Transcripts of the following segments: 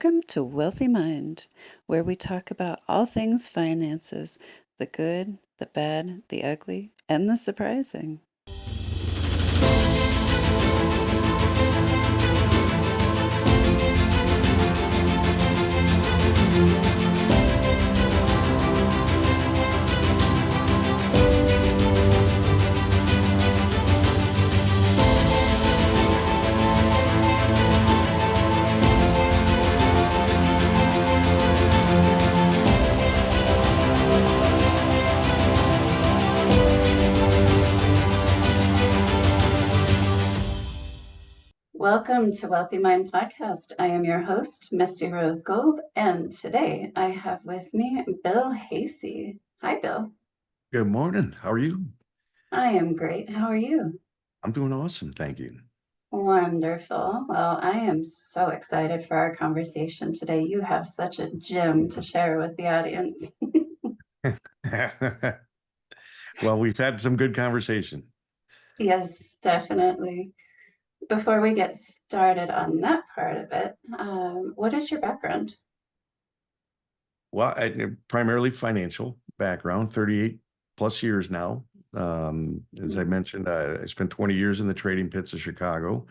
Welcome to Wealthy Mind, where we talk about all things finances, the good, the bad, the ugly, and the surprising. Welcome to Wealthy Mind Podcast. I am your host, Misty Rose Gold, and today I have with me Bill Haase. Hi, Bill. Good morning. How are you? I am great. How are you? I'm doing awesome. Thank you. Wonderful. Well, I am so excited for our conversation today. You have such a gem to share with the audience. Well, we've had some good conversation. Yes, definitely. Before we get started on that part of it, what is your background? Well, primarily financial background, 38 plus years now. As I mentioned, I spent 20 years in the trading pits of Chicago,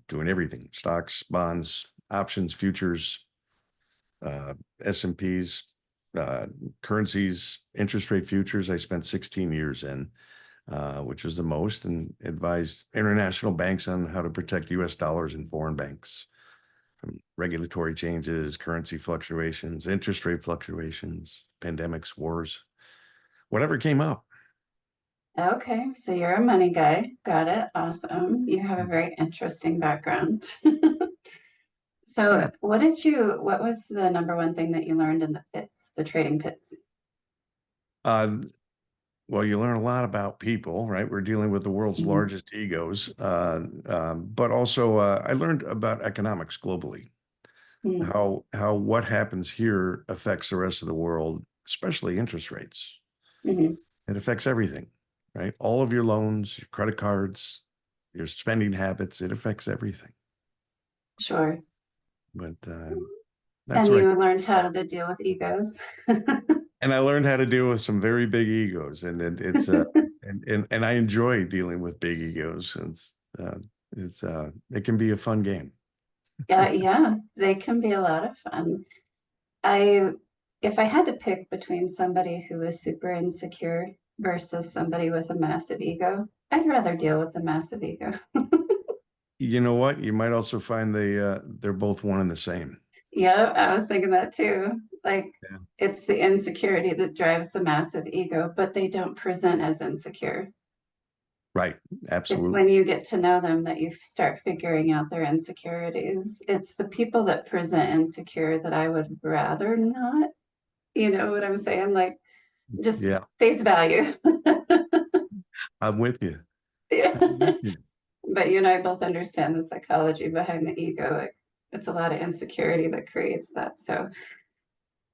doing everything: stocks, bonds, options, futures, S&Ps, currencies, interest rate futures. I spent 16 years in, which was the most, and advised international banks on how to protect U.S. dollars and foreign banks from regulatory changes, currency fluctuations, interest rate fluctuations, pandemics, wars, whatever came up. Okay, so you're a money guy. Got it. Awesome. You have a very interesting background. So, Yeah. what was the number one thing that you learned in the pits, the trading pits? Uh, well, you learn a lot about people, right? We're dealing with the world's Mhm. largest egos, but also I learned about economics globally. Mm. How what happens here affects the rest of the world, especially interest rates. Mhm. It affects everything, right? All of your loans, your credit cards, your spending habits, it affects everything. Sure. But that's And right. you learned how to deal with egos. And I learned how to deal with some very big egos, and and I enjoy dealing with big egos. It can be a fun game. Yeah, yeah, they can be a lot of fun. I, if I had to pick between somebody who is super insecure versus somebody with a massive ego, I'd rather deal with the massive ego. You know what? You might also find they're both one and the same. Yeah, I was thinking that too. Like, Yeah. it's the insecurity that drives the massive ego, but they don't present as insecure. Right. It's Absolutely. when you get to know them that you start figuring out their insecurities. It's the people that present insecure that I would rather not, you know what I'm saying? Like, just Yeah, face value. I'm with you. Yeah. I'm with you. But you and I both understand the psychology behind the ego. It's a lot of insecurity that creates that. So,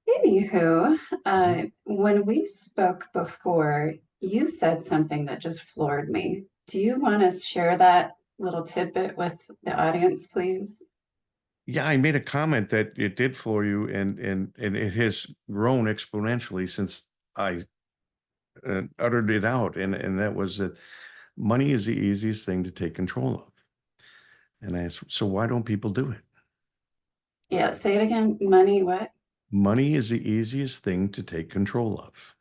anywho, Mhm. when we spoke before, you said something that just floored me. Do you want to share that little tidbit with the audience, please? Yeah, I made a comment that it did floor you, and it has grown exponentially since I uttered it out, and that was that money is the easiest thing to take control of. And I asked, so why don't people do it? Yeah, say it again. Money, what? Money is the easiest thing to take control of.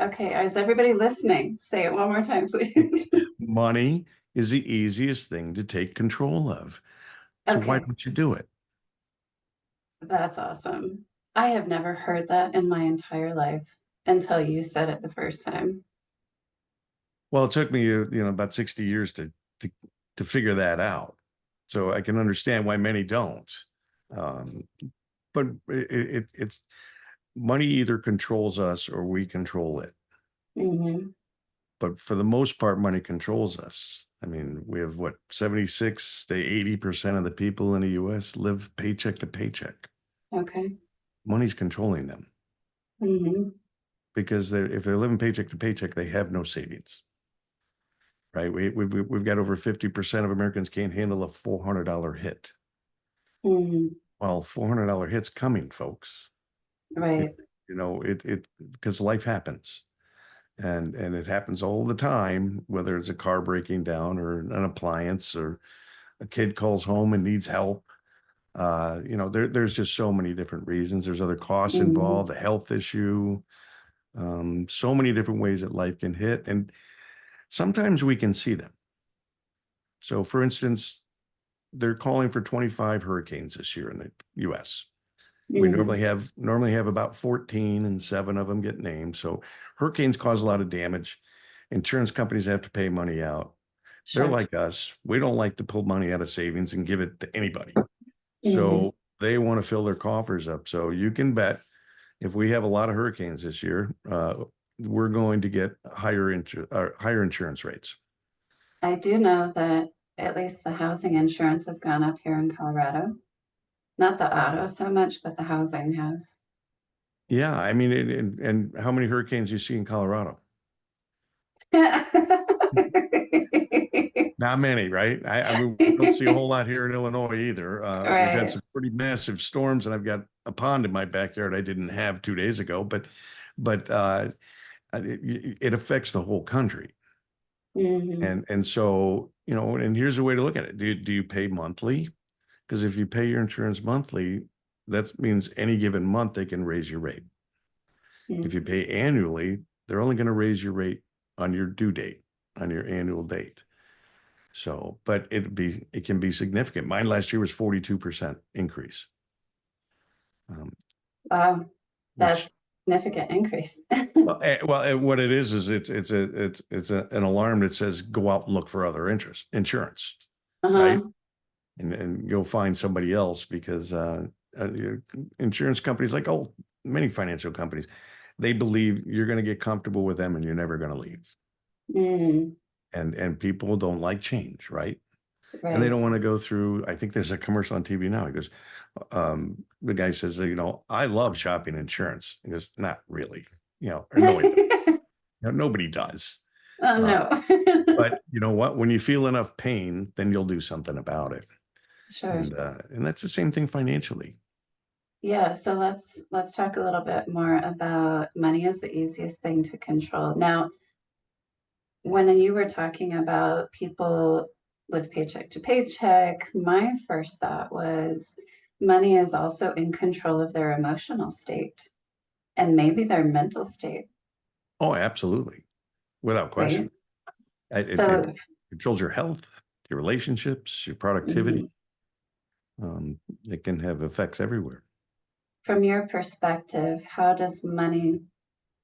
Okay, is everybody listening? Say it one more time, please. Money is the easiest thing to take control of. So why Okay, don't you do it? that's awesome. I have never heard that in my entire life until you said it the first time. Well, it took me, about 60 years to to figure that out. So I can understand why many don't. Um, but it's money either controls us or we control it. Hmm. But for the most part, money controls us. I mean, we have what, 76 to 80% of the people in the US live paycheck to paycheck. Okay. Money's controlling them Hmm. because if they're living paycheck to paycheck, they have no savings, right? We've got over 50% of Americans can't handle a $400 hit. Hmm. Well, $400 hits coming, folks. It, Right. because life happens, and it happens all the time, whether it's a car breaking down or an appliance or a kid calls home and needs help. There's just so many different reasons. There's other costs Mhm. involved, a health issue, so many different ways that life can hit, and sometimes we can see them. So, for instance, they're calling for 25 hurricanes this year in the U.S. We Mhm. normally have about 14, and 7 of them get named. So hurricanes cause a lot of damage. Insurance companies have to pay money out. They're Sure. like us. We don't like to pull money out of savings and give it to anybody. Mhm. So they want to fill their coffers up. So you can bet if we have a lot of hurricanes this year, we're going to get higher insurance rates. I do know that at least the housing insurance has gone up here in Colorado. Not the auto so much, but the housing has. Yeah, I mean, and how many hurricanes you see in Colorado? Not many, right? I mean, we don't see a whole lot here in Illinois either. We've had Right. some pretty massive storms, and I've got a pond in my backyard I didn't have 2 days ago, but it affects the whole country. Mhm. And so, and here's a way to look at it. Do you pay monthly? Because if you pay your insurance monthly, that means any given month they can raise your rate. If you Mhm. pay annually, they're only going to raise your rate on your due date, on your annual date. So, but it can be significant. Mine last year was 42% increase, um, Wow, that's which significant increase. what it is an alarm that says go out and look for other insurance, right? Uh-huh. And go find somebody else because insurance companies, like many financial companies, they believe you're going to get comfortable with them and you're never going to leave. Mm, And people don't like change, right? And they right. don't want to go through. I think there's a commercial on TV now. He goes, the guy says, I love shopping insurance. He goes, not really, or no, one does. Nobody does. Oh Uh, no. but you know what? When you feel enough pain, then you'll do something about it. Sure. And that's the same thing financially. Yeah, so let's talk a little bit more about money is the easiest thing to control. Now, when you were talking about people live paycheck to paycheck, my first thought was money is also in control of their emotional state and maybe their mental state, Oh, absolutely, without right? question. It So, controls your health, your relationships, your mhm, productivity. It can have effects everywhere. from your perspective, how does money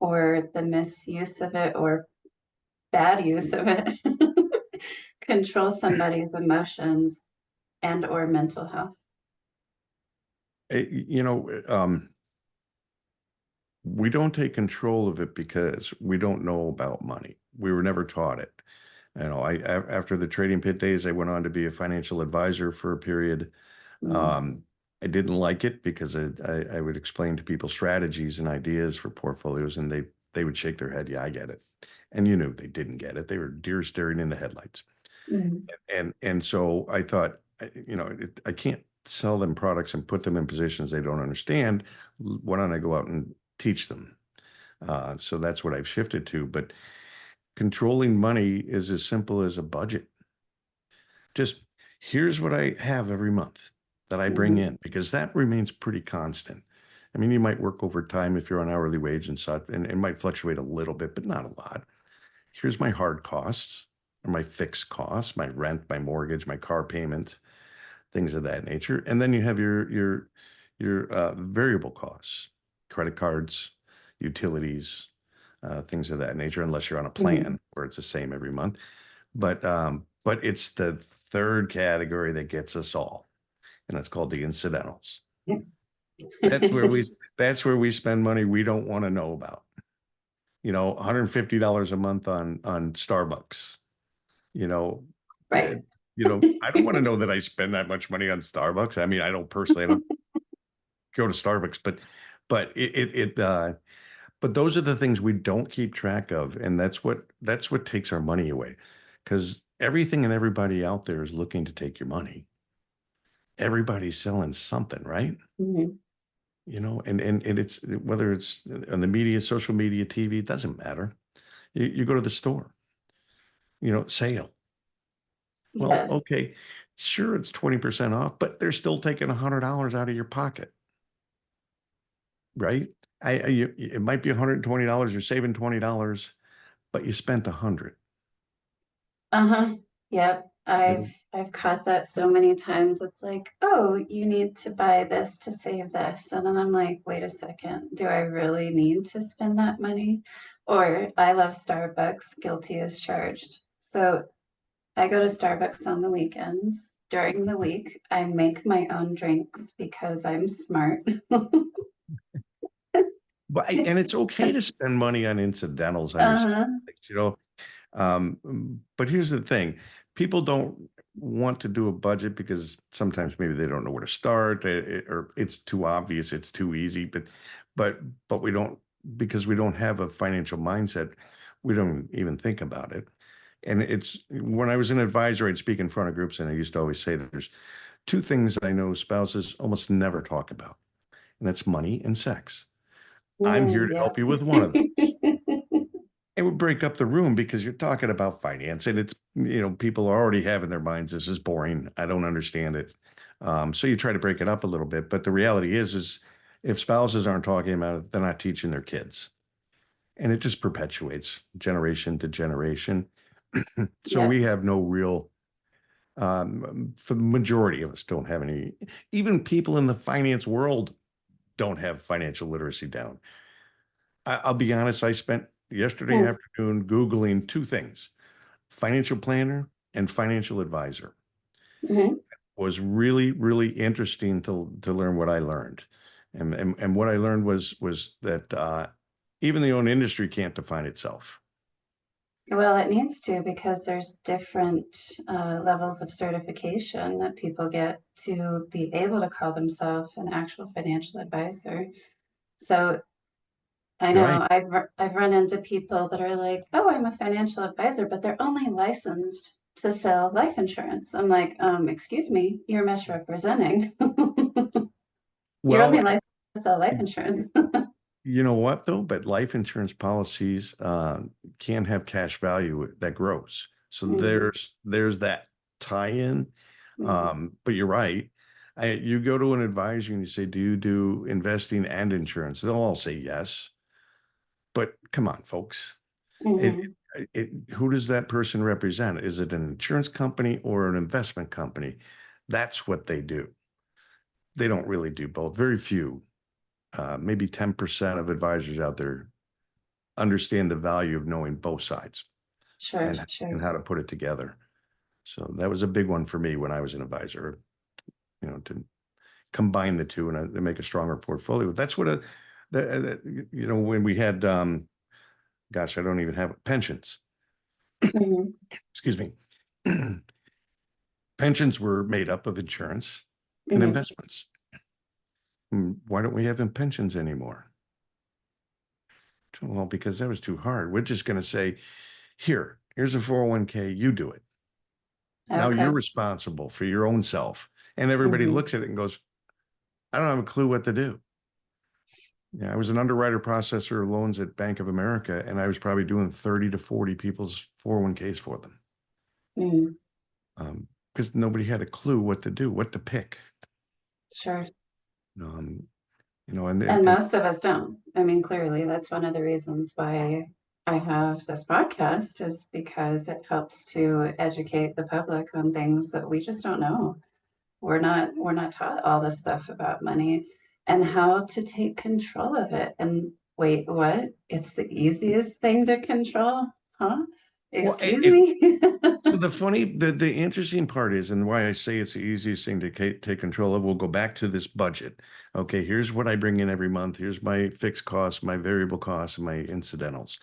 or the misuse of it or bad use of it control somebody's emotions and or mental health? Eh, you know, um, we don't take control of it because we don't know about money. We were never taught it. After the trading pit days, I went on to be a financial advisor for a period. Mm, Um, I didn't like it because I would explain to people strategies and ideas for portfolios, and they would shake their head. Yeah, I get it. And they didn't get it. They were deer staring in the headlights. mm, And so I thought, I can't sell them products and put them in positions they don't understand. Why don't I go out and teach them? So that's what I've shifted to. But controlling money is as simple as a budget. Just here's what I have every month that I bring mhm, in because that remains pretty constant. I mean, you might work overtime if you're on hourly wage and such, and it might fluctuate a little bit, but not a lot. Here's my hard costs or my fixed costs, my rent, my mortgage, my car payment, things of that nature. And then you have your variable costs, credit cards, utilities, things of that nature, unless you're on a mhm. plan where it's the same every month. But it's the third category that gets us all, and it's called the incidentals. That's where we that's where we spend money we don't want to know about. $150 a month on Starbucks. You know, Right. I don't want to know that I spend that much money on Starbucks. I mean, I don't go to Starbucks, but but those are the things we don't keep track of, and that's what takes our money away, because everything and everybody out there is looking to take your money. everybody's selling something, right? Mhm. And it's whether it's on the media, social media, TV, it doesn't matter. You go to the store, sale. Well, Yes. okay, sure, it's 20% off, but they're still taking $100 out of your pocket, right? It might be $120, you're saving $20, but you spent 100. Uh-huh. Yep. You know? I've caught that so many times. It's like, oh, you need to buy this to save this. And then I'm like, wait a second, do I really need to spend that money? Or I love Starbucks, guilty as charged. So I go to Starbucks on the weekends. During the week, I make my own drinks because I'm smart. And it's okay to spend money on incidentals on your Uh-huh. things. But here's the thing. People don't want to do a budget because sometimes maybe they don't know where to start, or it's too obvious, it's too easy, but but we don't, because we don't have a financial mindset, we don't even think about it. And it's when I was an advisor, I'd speak in front of groups, and I used to always say that there's two things I know spouses almost never talk about, and that's money and sex. I'm here to Yep. help you with one of those. It would break up the room because you're talking about finance, and people are already have in their minds, this is boring. I don't understand it. So you try to break it up a little bit, but the reality is if spouses aren't talking about it, they're not teaching their kids, and it just perpetuates generation to generation. So Yep. we have no real, for the majority of us don't have any, even people in the finance world don't have financial literacy down. I'll be honest, I spent yesterday Mm. afternoon Googling two things: financial planner and financial advisor. Mhm. Was really, really interesting to learn what I learned. And what I learned was that even the own industry can't define itself. Well, it needs to because there's different levels of certification that people get to be able to call themselves an actual financial advisor. So I You're right. know I've run into people that are like, "Oh, I'm a financial advisor," but they're only licensed to sell life insurance. I'm like, excuse me, you're misrepresenting. You're only Well, licensed to sell life insurance. you know what though? But life insurance policies can have cash value that grows. So Mhm. there's that tie-in. Mhm. But you're right. You go to an advisor and you say, "Do you do investing and insurance?" They'll all say yes. But come on, folks. It, Mhm. who does that person represent? Is it an insurance company or an investment company? That's what they do. They don't really do both. Very few, maybe 10% of advisors out there understand the value of knowing both sides Sure, and sure. how to put it together. So that was a big one for me when I was an advisor, to combine the two and to make a stronger portfolio. That's what when we had, gosh, I don't even have pensions. Mhm. Excuse me. Pensions were made up of insurance and Mhm. investments. Why don't we have pensions anymore? Well, because that was too hard. We're just going to say, here's a 401k, you do it. Now you're Okay. responsible for your own self. And everybody Mhm. looks at it and goes, I don't have a clue what to do. Yeah, I was an underwriter processor of loans at Bank of America, and I was probably doing 30 to 40 people's 401ks for them. Mhm. Because nobody had a clue what to do, what to pick. Sure. Um, and, And and most of us don't. I mean, clearly, that's one of the reasons why I have this podcast is because it helps to educate the public on things that we just don't know. We're not taught all this stuff about money and how to take control of it. And wait, what? It's the easiest thing to control? Huh? well, Excuse me? so the interesting part is, and why I say it's the easiest thing to take control of, we'll go back to this budget. Okay, here's what I bring in every month. Here's my fixed costs, my variable costs, and my incidentals.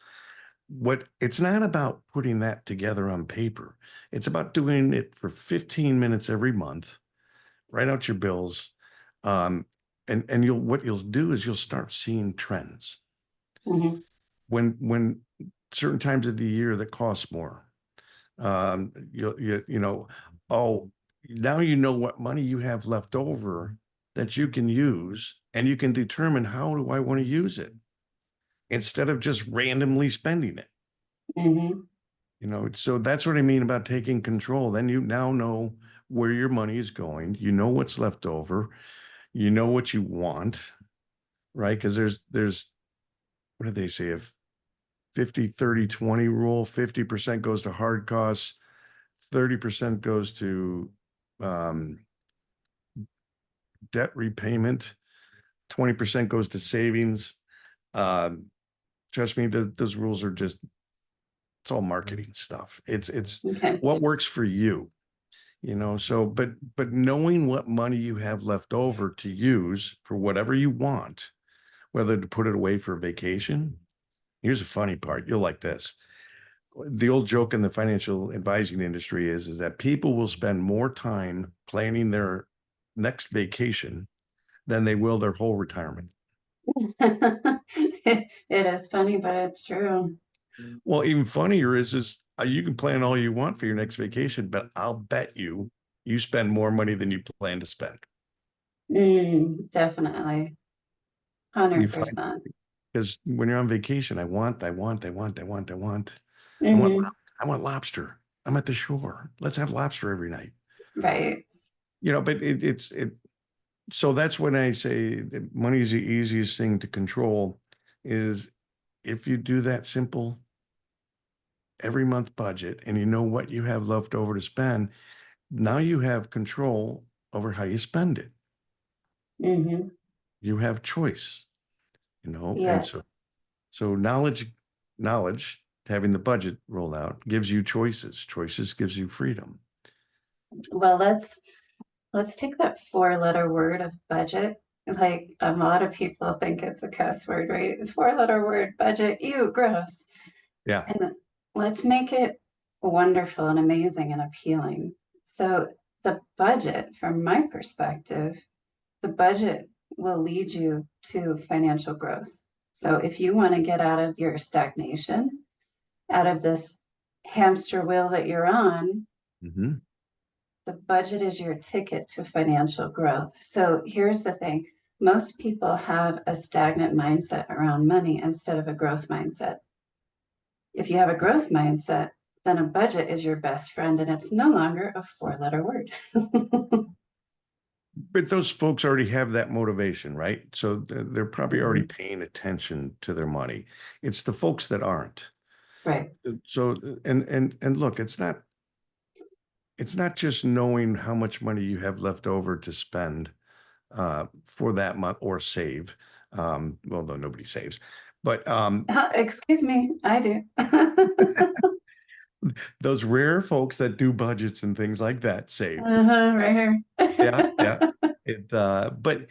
It's not about putting that together on paper. It's about doing it for 15 minutes every month. Write out your bills. And what you'll do is you'll start seeing trends. Mhm. When certain times of the year that cost more, you know, oh, now you know what money you have left over that you can use, and you can determine how do I want to use it instead of just randomly spending it. Hmm. So that's what I mean about taking control. Then you now know where your money is going. You know what's left over. You know what you want, right? Because there's what did they say? If 50-30-20 rule, 50% goes to hard costs, 30% goes to um, debt repayment, 20% goes to savings. Um, Trust me, those rules are just, it's all marketing stuff. It's Okay. what works for you. So but knowing what money you have left over to use for whatever you want, whether to put it away for a vacation. Here's a funny part, you'll like this. The old joke in the financial advising industry is that people will spend more time planning their next vacation than they will their whole retirement. It is funny, but it's true. Well, even funnier is you can plan all you want for your next vacation, but I'll bet you spend more money than you plan to spend. Definitely. You find 100%. because when you're on vacation, I want Hmm. I want lobster. I'm at the shore. Let's have lobster every night. Right. But it so that's when I say that money is the easiest thing to control is if you do that simple every month budget and you know what you have left over to spend, now you have control over how you spend it. Hmm. You have choice, and so Yes. so knowledge, having the budget rolled out gives you choices. Choices gives you freedom. Well, let's take that four-letter word of budget. Like a lot of people think it's a cuss word, right? Four-letter word, budget, ew, gross. Yeah. And let's make it wonderful and amazing and appealing. So the budget, from my perspective, the budget will lead you to financial growth. So if you want to get out of your stagnation, out of this hamster wheel that you're on, Hmm. the budget is your ticket to financial growth. So here's the thing. Most people have a stagnant mindset around money instead of a growth mindset. If you have a growth mindset, then a budget is your best friend and it's no longer a four-letter word. But those folks already have that motivation, right? So they're probably already Mhm. paying attention to their money. It's the folks that aren't. Right, So and look, it's not just knowing how much money you have left over to spend for that month or save. Well, though nobody saves, but Excuse me, I do. those rare folks that do budgets and things like that save. Right here. Yeah, yeah. But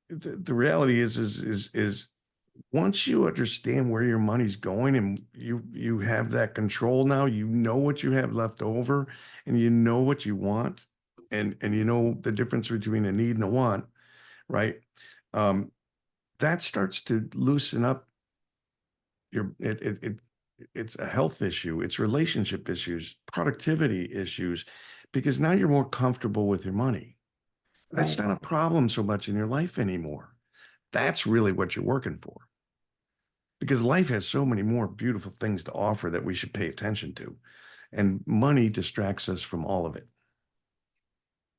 the reality is once you understand where your money's going and you have that control now, you know what you have left over and you know what you want and you know the difference between a need and a want, right? Um, that starts to loosen up it's a health issue, it's relationship issues, productivity issues, because now you're more comfortable with your money. That's Right. not a problem so much in your life anymore. That's really what you're working for. Because life has so many more beautiful things to offer that we should pay attention to. And money distracts us from all of it.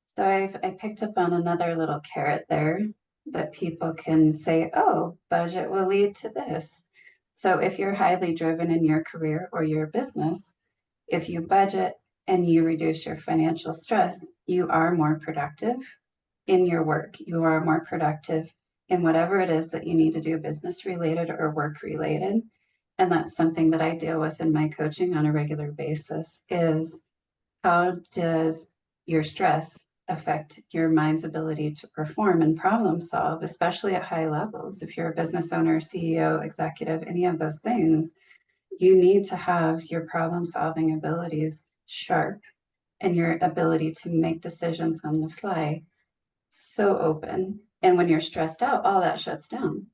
So I picked up on another little carrot there that people can say, oh, budget will lead to this. So if you're highly driven in your career or your business, if you budget and you reduce your financial stress, you are more productive in your work. You are more productive in whatever it is that you need to do, business related or work related. And that's something that I deal with in my coaching on a regular basis is how does your stress affect your mind's ability to perform and problem solve, especially at high levels? If you're a business owner, CEO, executive, any of those things, you need to have your problem solving abilities sharp and your ability to make decisions on the fly so open. And when you're stressed out, all that shuts down.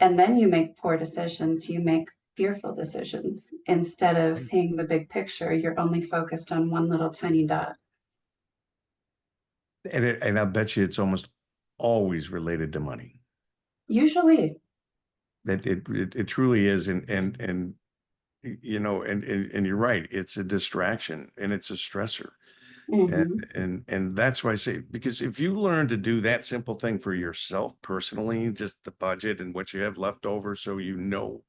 And then you make poor decisions, you make fearful decisions. Instead of seeing the big picture, you're only focused on one little tiny dot. And I'll bet you it's almost always related to money. Usually. That it truly is. And you know, and you're right, it's a distraction and it's a stressor. And Hmm. and that's why I say, because if you learn to do that simple thing for yourself personally, just the budget and what you have left over, so you know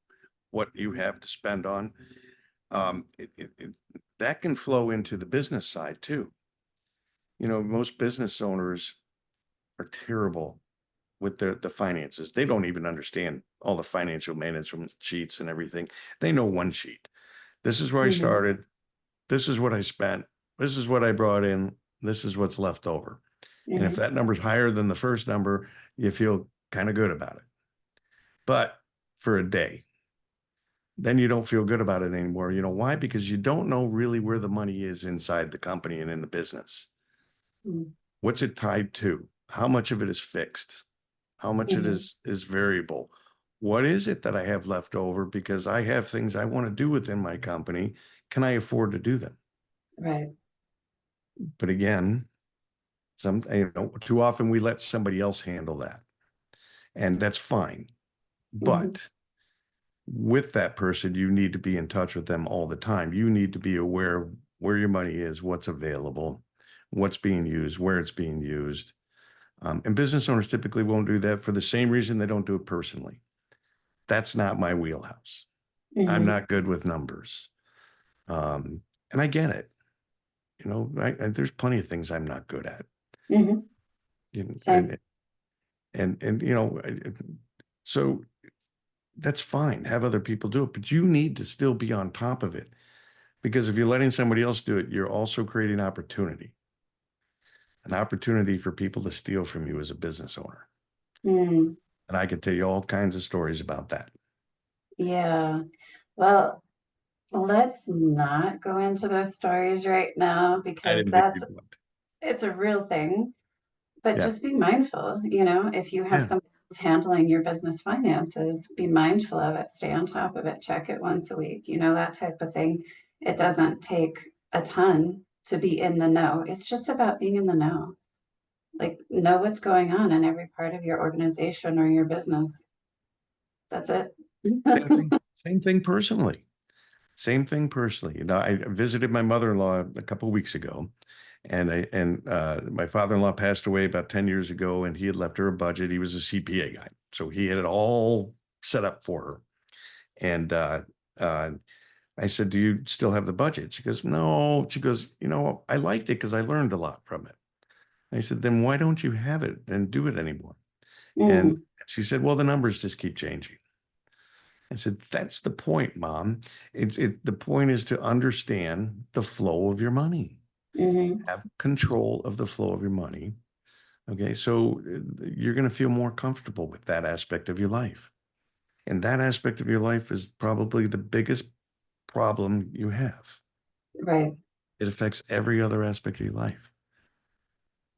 what you have to spend on, that can flow into the business side too. You know, most business owners are terrible with the finances. They don't even understand all the financial management sheets and everything. They know one sheet. This is where I Hmm. started. This is what I spent. This is what I brought in. This is what's left over. And if Hmm. that number's higher than the first number, you feel kind of good about it. But for a day, then you don't feel good about it anymore. You know why? Because you don't know really where the money is inside the company and in the business. What's it tied to? How much of it is fixed? How much it Hmm. is variable? What is it that I have left over because I have things I want to do within my company? Can I afford to do them? Right. But again, too often we let somebody else handle that, and that's fine. Hmm. But with that person, you need to be in touch with them all the time. You need to be aware of where your money is, what's available, what's being used, where it's being used. And business owners typically won't do that for the same reason they don't do it personally. That's not my wheelhouse. I'm Hmm. not good with numbers. Um, and I get it. You know, there's plenty of things I'm not good at. Hmm. You know, Same. and you know, so that's fine. Have other people do it, but you need to still be on top of it, because if you're letting somebody else do it, you're also creating an opportunity for people to steal from you as a business owner. Mm. And I can tell you all kinds of stories about that. Yeah. Well, let's not go into those stories right now I because didn't think you would. it's a real thing. But Yeah. just be mindful, if you have Yeah. somebody who's handling your business finances, be mindful of it, stay on top of it, check it once a week, that type of thing. It doesn't take a ton to be in the know. It's just about being in the know. Like, know what's going on in every part of your organization or your business. That's it. Same thing. Same thing personally. Same thing personally. You know, I visited my mother-in-law a couple of weeks ago, and my father-in-law passed away about 10 years ago, and he had left her a budget. He was a CPA guy, so he had it all set up for her. And uh, I said, "Do you still have the budget?" She goes, "No." She goes, "You know, I liked it because I learned a lot from it." I said, "Then why don't you have it and do it anymore?" And Mm, she said, "Well, the numbers just keep changing." I said, "That's the point, Mom. The point is to understand the flow of your money, hmm. have control of the flow of your money. Okay, so you're going to feel more comfortable with that aspect of your life. And that aspect of your life is probably the biggest problem you have. Right. It affects every other aspect of your life,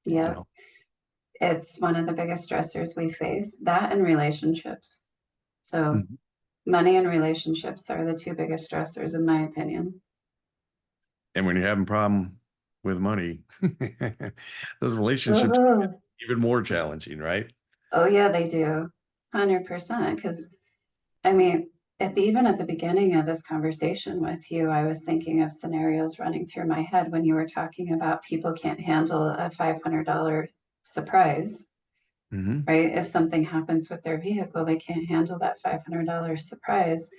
you Yeah. know." It's one of the biggest stressors we face, that and relationships. So, Mhm. money and relationships are the two biggest stressors, in my opinion. And when you're having a problem with money, those relationships get Oh, even more challenging, right? oh yeah, they do. 100%. Because, I mean, even at the beginning of this conversation with you, I was thinking of scenarios running through my head when you were talking about people can't handle a $500 surprise, Hmm. right? If something happens with their vehicle, they can't handle that $500 surprise.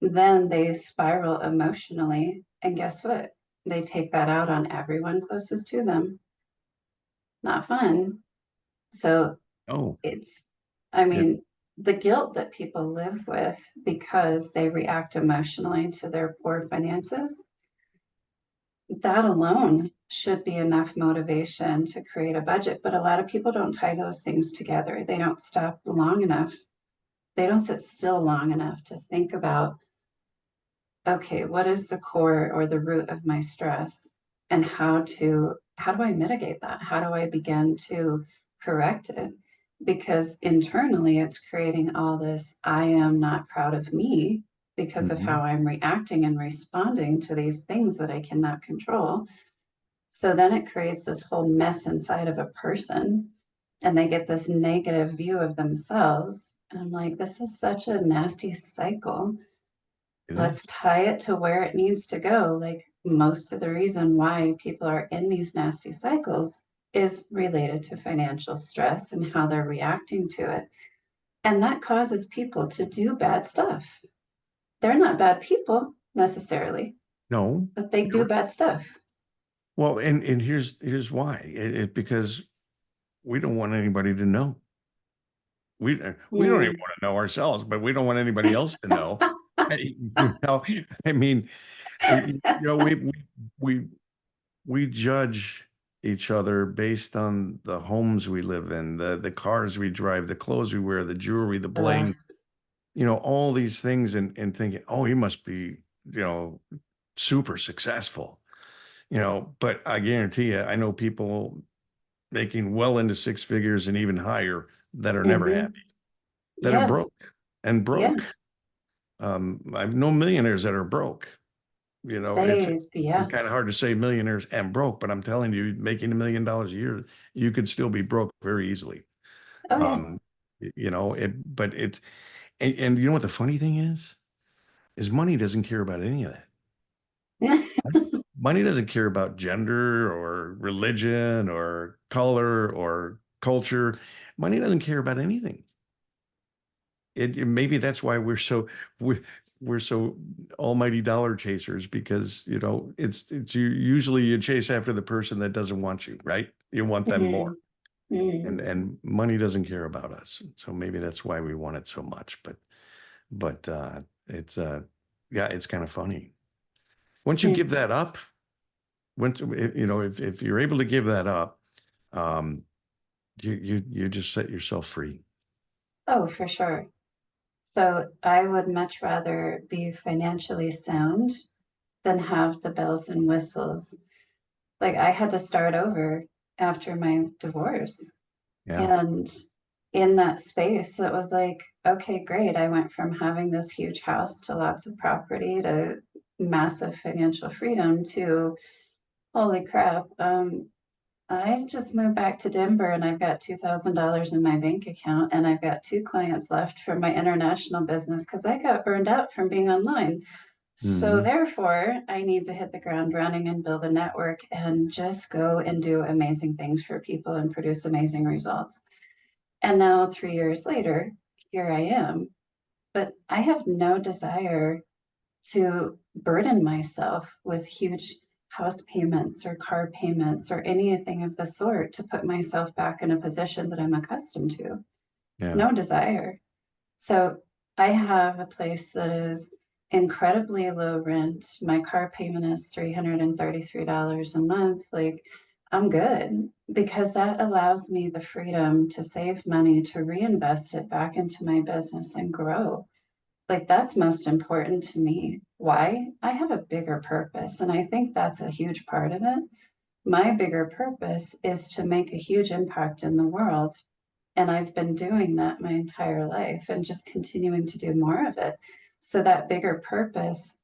Then they spiral emotionally. And guess what? They take that out on everyone closest to them. Not fun. So Oh, it's, I yeah. mean, the guilt that people live with because they react emotionally to their poor finances, that alone should be enough motivation to create a budget. But a lot of people don't tie those things together. They don't stop long enough. They don't sit still long enough to think about, okay, what is the core or the root of my stress, and how do I mitigate that? How do I begin to correct it? Because internally it's creating all this, I am not proud of me because of Hmm. how I'm reacting and responding to these things that I cannot control. So then it creates this whole mess inside of a person, and they get this negative view of themselves. And I'm like, this is such a nasty cycle. It Let's is. tie it to where it needs to go. Like most of the reason why people are in these nasty cycles is related to financial stress and how they're reacting to it. And that causes people to do bad stuff. They're not bad people necessarily, No. but they do bad stuff. Well, and here's why. Because we don't want anybody to know. We don't even Hmm. want to know ourselves, but we don't want anybody else to know. You know, I mean, we we judge each other based on the homes we live in, the cars we drive, the clothes we wear, the jewelry, the Ugh. bling, all these things, and thinking, oh, he must be, super successful, but I guarantee you, I know people making well into six figures and even higher that are never Hmm. happy, that are Yeah. broke and Yeah. broke. I've known millionaires that are broke. It's Yeah. kind of hard to say millionaires and broke, but I'm telling you, making $1 million a year, you could still be broke very easily. Oh, yeah. Um, but and you know what the funny thing is money doesn't care about any of that. Money doesn't care about gender or religion or color or culture. Money doesn't care about anything. Maybe that's why we're so almighty dollar chasers, because it's usually you chase after the person that doesn't want you, right? You want them more, Hmm. Hmm. and money doesn't care about us. So maybe that's why we want it so much. But it's yeah, it's kind of funny once you Hmm. give that up. Once if you're able to give that up, um, you just set yourself free. Oh, for sure. So I would much rather be financially sound than have the bells and whistles. Like I had to start over after my divorce. Yeah, And in that space, it was like, okay, great. I went from having this huge house to lots of property to massive financial freedom to holy crap. I just moved back to Denver and I've got $2,000 in my bank account and I've got two clients left from my international business because I got burned out from being online. So hmm, therefore, I need to hit the ground running and build a network and just go and do amazing things for people and produce amazing results. And now 3 years later, here I am. But I have no desire to burden myself with huge house payments or car payments or anything of the sort to put myself back in a position that I'm accustomed to. yeah. No desire. So I have a place that is incredibly low rent. My car payment is $333 a month. Like, I'm good because that allows me the freedom to save money, to reinvest it back into my business and grow. Like, that's most important to me. Why? I have a bigger purpose. And I think that's a huge part of it. My bigger purpose is to make a huge impact in the world, and I've been doing that my entire life and just continuing to do more of it. So that bigger purpose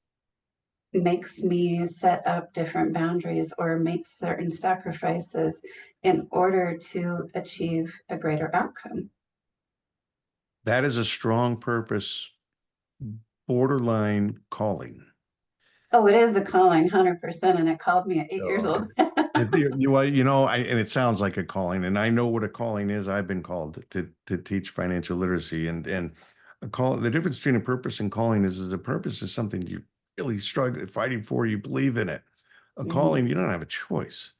makes me set up different boundaries or make certain sacrifices in order to achieve a greater outcome. That is a strong purpose, borderline calling. Oh, it is a calling, 100%. And it called me at 8 years So old. and it sounds like a calling, and I know what a calling is. I've been called to teach financial literacy, and a call. The difference between a purpose and calling is a purpose is something you really struggle fighting for. You believe in it. A Mhm. calling, you don't have a choice.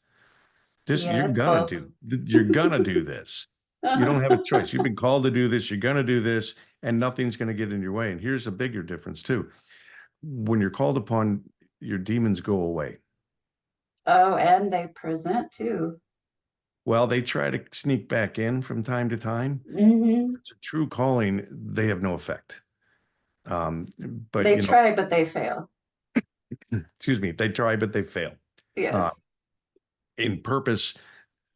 This Yeah, it's both. you're gonna do this. You don't have a choice. You've been called to do this. You're gonna do this, and nothing's gonna get in your way. And here's a bigger difference too. When you're called upon, your demons go away. Oh, and they present too. Well, they try to sneak back in from time to time. Hmm. It's a true calling. They have no effect. Um, but They try, but they fail. excuse me, they try, but they fail. Uh, Yes. in purpose,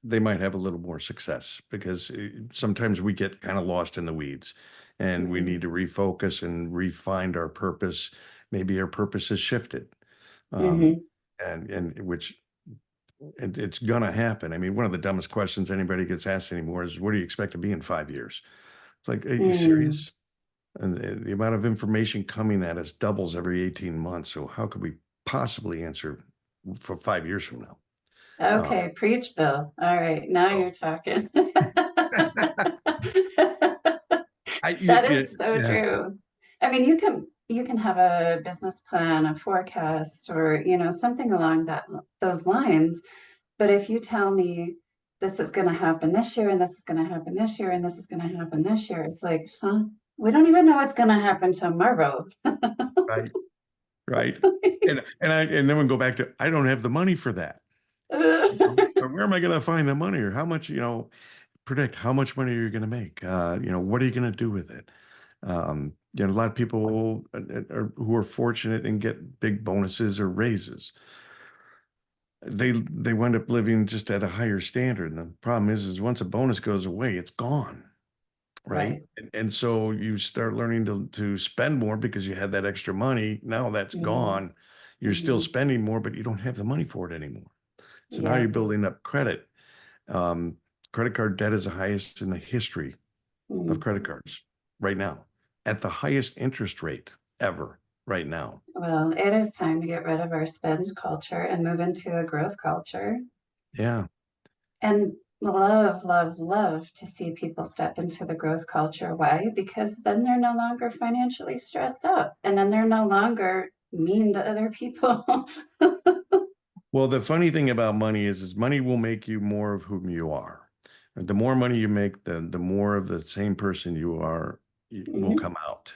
they might have a little more success because sometimes we get kind of lost in the weeds and we Hmm. need to refocus and refine our purpose. Maybe our purpose has shifted. Um, Hmm. and which it's gonna happen. I mean, one of the dumbest questions anybody gets asked anymore is, "What do you expect to be in 5 years?" It's like, are you Mm, serious? And the amount of information coming at us doubles every 18 months. So how could we possibly answer for 5 years from now? Uh, okay, preach, Bill. All right, now oh. you're talking. Yeah, That is so yeah, true. I mean, you can have a business plan, a forecast, or something along those lines. But if you tell me this is going to happen this year, and this is going to happen this year, and this is going to happen this year, it's like, huh? We don't even know what's going to happen tomorrow. right, right. And then we go back to, I don't have the money for that. Or where am I going to find the money, or how much, predict how much money you're going to make? What are you going to do with it? A lot of people who are fortunate and get big bonuses or raises, they wind up living just at a higher standard. And the problem is once a bonus goes away, it's gone, right? Right. And so you start learning to spend more because you had that extra money. Now that's Hmm. gone. You're still Hmm. spending more, but you don't have the money for it anymore. So now Yeah. you're building up credit. Um, Credit card debt is the highest in the history of Mm. credit cards right now, at the highest interest rate ever right now. Well, it is time to get rid of our spend culture and move into a growth culture. Yeah. And love, love, love to see people step into the growth culture. Why? Because then they're no longer financially stressed out, and then they're no longer mean to other people. Well, the funny thing about money is money will make you more of whom you are. The more money you make, the more of the same person you are will Hmm. come out,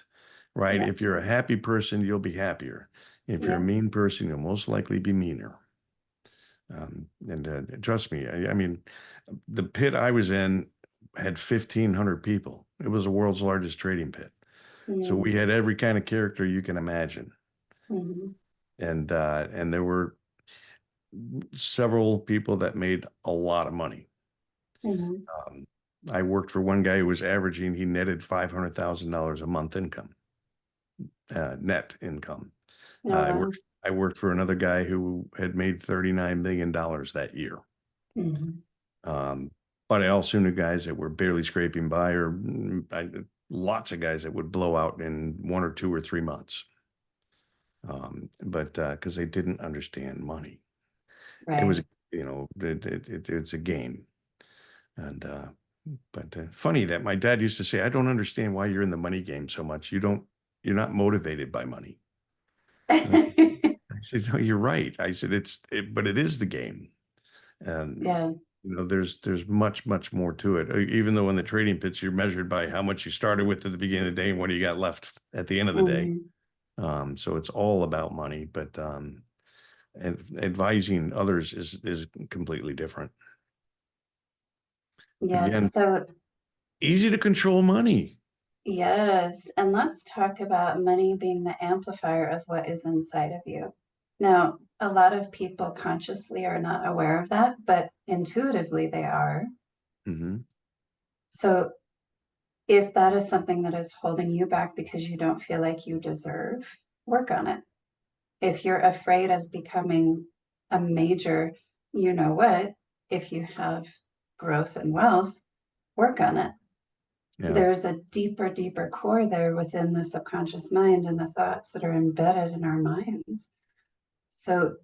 right? Yeah. If you're a happy person, you'll be happier. If you're a Yeah. mean person, you'll most likely be meaner. And trust me, I mean, the pit I was in had 1,500 people. It was the world's largest trading pit. So we Mm-hmm. had every kind of character you can imagine. Mm-hmm. And there were several people that made a lot of money. Mm-hmm. Um, I worked for one guy who was averaging, he netted $500,000 a month income, net income. Oh, wow. I worked for another guy who had made $39 million that year. Mm-hmm. Um, but I also knew guys that were barely scraping by, or lots of guys that would blow out in 1 or 2 or 3 months. But because they didn't understand money, it was, Right. it's a game. And but funny that my dad used to say, "I don't understand why you're in the money game so much. You're not motivated by money." And I said, "No, you're right." I said, but it is the game, and Yeah. there's much much more to it. Even though in the trading pits you're measured by how much you started with at the beginning of the day and what do you got left at the end of the day. Mm-hmm. So it's all about money, but and advising others is completely different. Yeah. Again, So, easy to control money. yes, and let's talk about money being the amplifier of what is inside of you. Now, a lot of people consciously are not aware of that, but intuitively they are. Hmm. So, if that is something that is holding you back because you don't feel like you deserve, work on it. If you're afraid of becoming a major, you know what, if you have growth and wealth, work on it. Yeah. There's a deeper, deeper core there within the subconscious mind and the thoughts that are embedded in our minds. So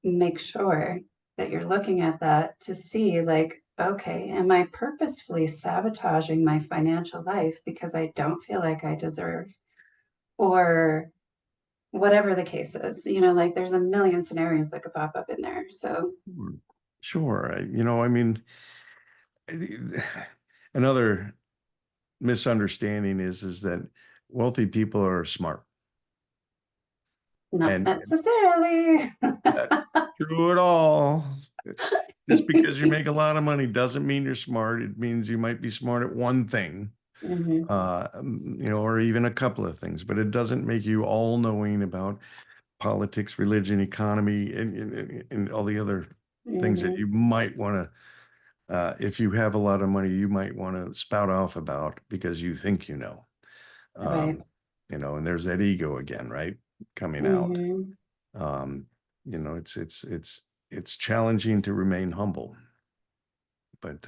make sure that you're looking at that to see, like, okay, am I purposefully sabotaging my financial life because I don't feel like I deserve? Or whatever the case is, like there's a million scenarios that could pop up in there. So, Sure. Sure. I mean, another misunderstanding is that wealthy people are smart, not and necessarily. that's true at all. Just because you make a lot of money doesn't mean you're smart. It means you might be smart at one thing, Hmm. or even a couple of things, but it doesn't make you all knowing about politics, religion, economy, and all the other things that Hmm. you might want to. If you have a lot of money, you might want to spout off about because you think you know. Right. Um, and there's that ego again, right? Coming out. Hmm. Um, it's it's challenging to remain humble, but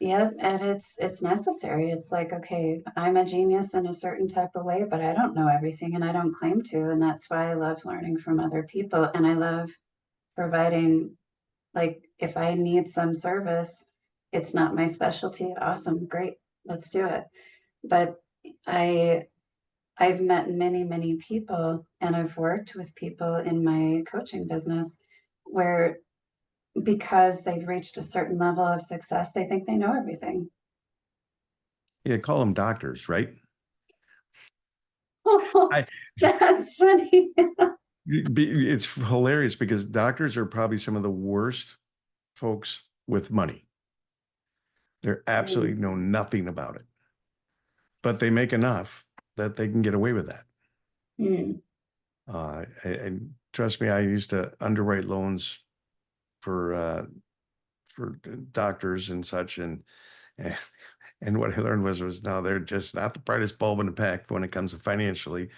Yeah, and it's necessary. It's like, okay, I'm a genius in a certain type of way, but I don't know everything and I don't claim to. And that's why I love learning from other people. And I love providing, like, if I need some service, it's not my specialty. Awesome, great, let's do it. But I I've met many, many people and I've worked with people in my coaching business where because they've reached a certain level of success, they think they know everything. yeah, call them doctors, right? Oh, I that's funny. it's hilarious because doctors are probably some of the worst folks with money. They're absolutely Mm, know nothing about it, but they make enough that they can get away with that. mm, And trust me, I used to underwrite loans for doctors and such, and and what I learned was no, they're just not the brightest bulb in the pack when it comes to financially.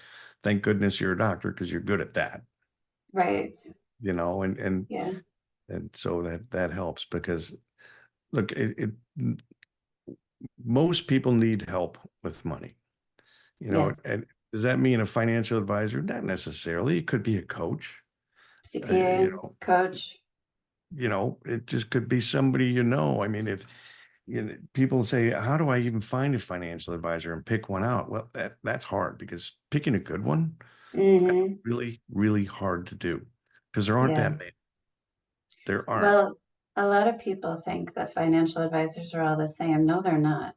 Thank goodness you're a doctor because you're good at that, right. you know, Yeah. and so that helps because look, most people need help with money, you Yeah. know, and does that mean a financial advisor? Not necessarily. It could be a coach, CPA, coach. it just could be somebody you know. I mean, if people say, "How do I even find a financial advisor and pick one out?" Well, that's hard because picking a good one, that's Hmm. really, really hard to do because there aren't Yeah. that many. There aren't. Well, a lot of people think that financial advisors are all the same. No, they're not.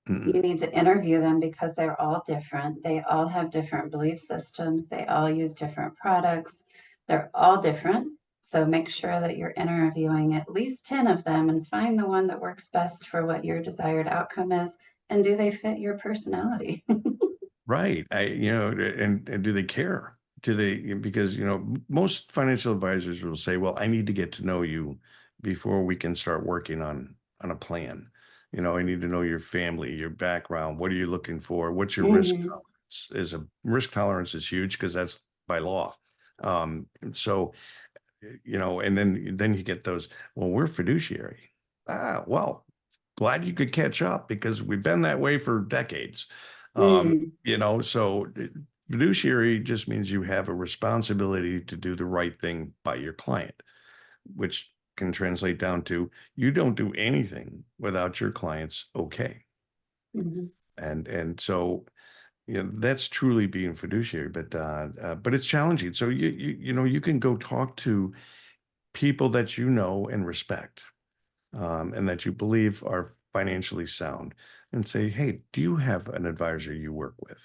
You Mm-mm. need to interview them because they're all different. They all have different belief systems. They all use different products. They're all different. So make sure that you're interviewing at least 10 of them and find the one that works best for what your desired outcome is. And do they fit your personality? Right. And do they care? Do they, because, most financial advisors will say, well, I need to get to know you before we can start working on a plan. I need to know your family, your background. What are you looking for? What's your risk Hmm. tolerance? Risk tolerance is huge because that's by law. So, and then you get those, well, we're fiduciary. Well, glad you could catch up because we've been that way for decades. Mm. So fiduciary just means you have a responsibility to do the right thing by your client, which can translate down to you don't do anything without your client's okay. Hmm. And so that's truly being fiduciary, but it's challenging. So you can go talk to people that you know and respect, and that you believe are financially sound, and say, hey, do you have an advisor you work with,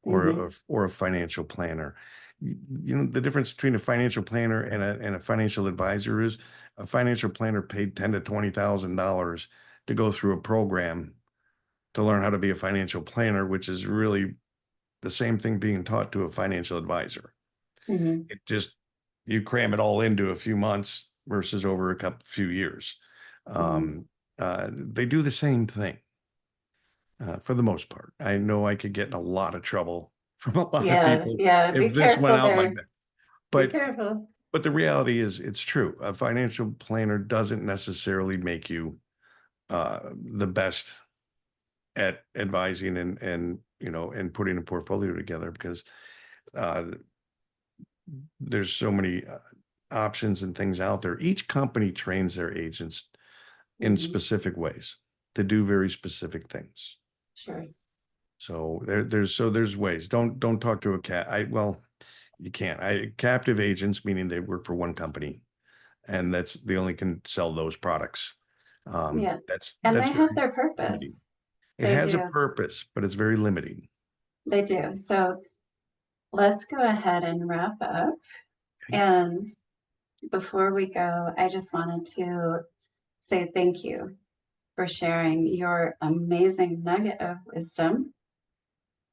Hmm. or a financial planner? The difference between a financial planner and a financial advisor is a financial planner paid ten to $20,000 to go through a program to learn how to be a financial planner, which is really the same thing being taught to a financial advisor. Hmm. It just you cram it all into a few months versus over a couple few years. Hmm. Um, they do the same thing for the most part. I know I could get in a lot of trouble from a lot of Yeah. people Yeah. Be if this went careful out like there. that. Be But careful. but the reality is, it's true. A financial planner doesn't necessarily make you the best at advising and putting a portfolio together because uh, there's so many options and things out there. Each company trains their agents in Hmm. specific ways to do very specific things. Sure. So there's ways. Don't talk to a cat. You can't. Captive agents, meaning they work for one company, and that's they only can sell those products. Yeah. And That's they have very their limiting. purpose. It They has a do. purpose, but it's very limiting. They do. So let's go ahead and wrap up. Okay. And before we go, I just wanted to say thank you for sharing your amazing nugget of wisdom.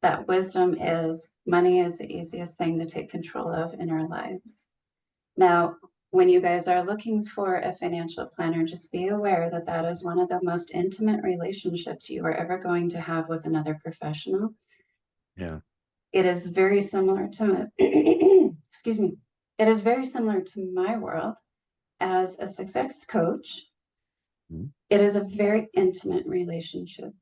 That wisdom is money is the easiest thing to take control of in our lives. Now, when you guys are looking for a financial planner, just be aware that that is one of the most intimate relationships you are ever going to have with another professional. Yeah. It is very similar to, excuse me, it is very similar to my world. as a success coach, Mhm. it is a very intimate relationship.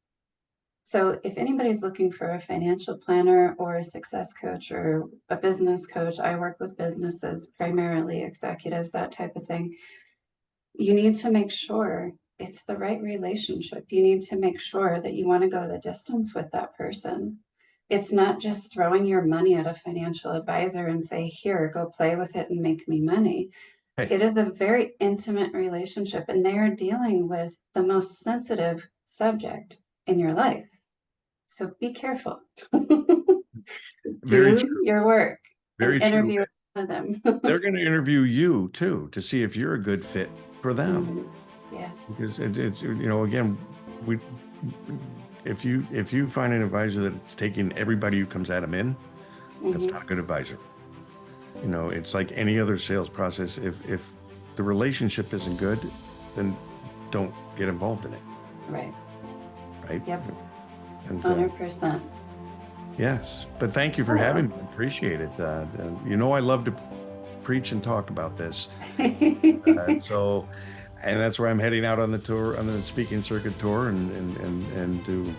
So if anybody's looking for a financial planner or a success coach or a business coach, I work with businesses, primarily executives, that type of thing. You need to make sure it's the right relationship. You need to make sure that you want to go the distance with that person. It's not just throwing your money at a financial advisor and say, here, go play with it and make me money. Hey, It is a very intimate relationship, and they are dealing with the most sensitive subject in your life. So be careful. very Do true. your work Very and true. interview with them. They're going to interview you too to see if you're a good fit for them. Mhm. Yeah. Because it's, again, we if you find an advisor that's taking everybody who comes at them in, that's Hmm. not a good advisor. It's like any other sales process. If the relationship isn't good, then don't get involved in it, Right. right? Yep. And 100%. yes, but thank you for Cool. having me. Appreciate it. I love to preach and talk about this. So, and that's where I'm heading out on the tour, on the speaking circuit tour, and do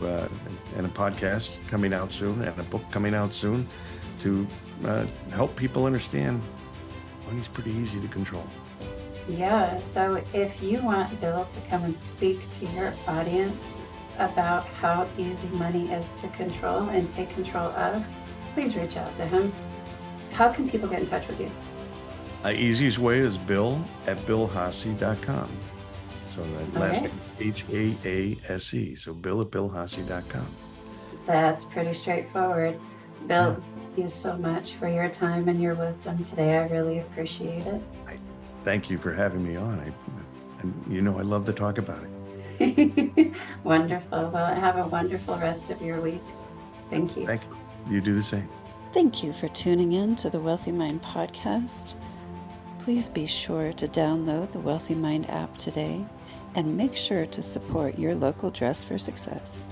and a podcast coming out soon, and a book coming out soon, to help people understand money's pretty easy to control. Yeah. So if you want Bill to come and speak to your audience about how easy money is to control and take control of, please reach out to him. How can people get in touch with you? Easiest way is Bill at BillHaase.com. So that All last right. name Haase. So Bill at BillHaase.com. That's pretty straightforward. Yeah. Bill, thank you so much for your time and your wisdom today. I really appreciate it. Thank you for having me on. I love to talk about it. Wonderful. Well, have a wonderful rest of your week. Thank you. Thank you. You do the same. Thank you for tuning in to the Wealthy Mind podcast. Please be sure to download the Wealthy Mind app today and make sure to support your local Dress for Success.